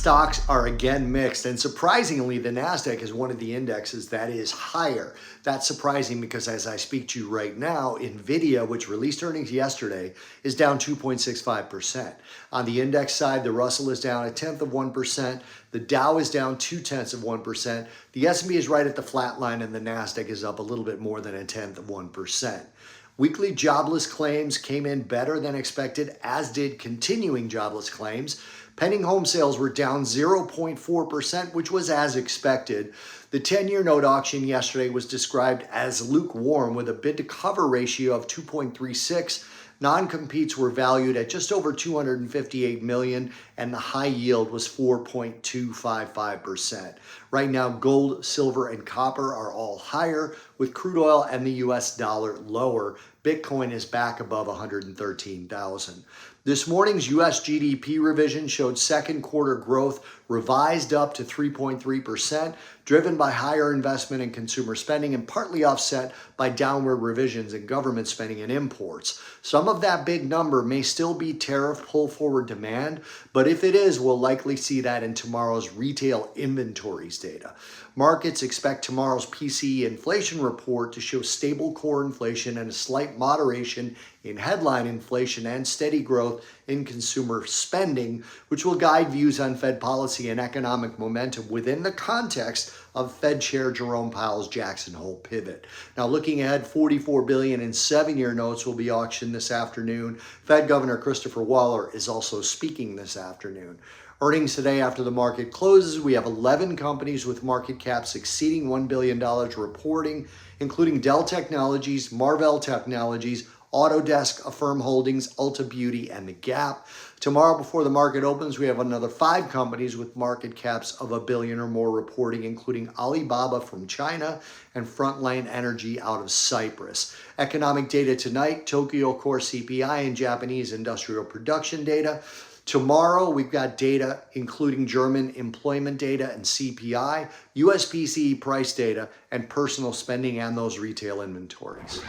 Stocks are again mixed, and surprisingly, the NASDAQ is one of the indexes that is higher. That's surprising because as I speak to you right now, NVIDIA, which released earnings yesterday, is down 2.65%. On the index side, the Russell is down 0.1%. The Dow is down 0.2%. The S&P is right at the flat line, and the NASDAQ is up a little bit more than 0.1%. Weekly jobless claims came in better than expected, as did continuing jobless claims. Pending home sales were down 0.4%, which was as expected. The 10-year note auction yesterday was described as lukewarm with a bid to cover ratio of 2.36. Non-competes were valued at just over $258 million, and the high yield was 4.255%. Right now, gold, silver, and copper are all higher, with crude oil and the US dollar lower. Bitcoin is back above 113,000. This morning's US GDP revision showed second quarter growth revised up to 3.3%, driven by higher investment in consumer spending and partly offset by downward revisions in government spending and imports. Some of that big number may still be tariff pull forward demand, but if it is, we'll likely see that in tomorrow's retail inventories data. Markets expect tomorrow's PCE inflation report to show stable core inflation and a slight moderation in headline inflation and steady growth in consumer spending, which will guide views on Fed policy and economic momentum within the context of Fed Chair Jerome Powell's Jackson Hole pivot. Now, looking ahead, $44 billion in 7-year notes will be auctioned this afternoon. Fed Governor Christopher Waller is also speaking this afternoon. Earnings today after the market closes, we have 11 companies with market caps exceeding $1 billion reporting, including Dell Technologies, Marvell Technologies, Autodesk, Affirm Holdings, Ulta Beauty, and The Gap. Tomorrow before the market opens, we have another 5 companies with market caps of $1 billion or more reporting, including Alibaba from China and Frontline Energy out of Cyprus. Economic data tonight, Tokyo core CPI and Japanese industrial production data. Tomorrow, we've got data including German employment data and CPI, US PCE price data, and personal spending and those retail inventories.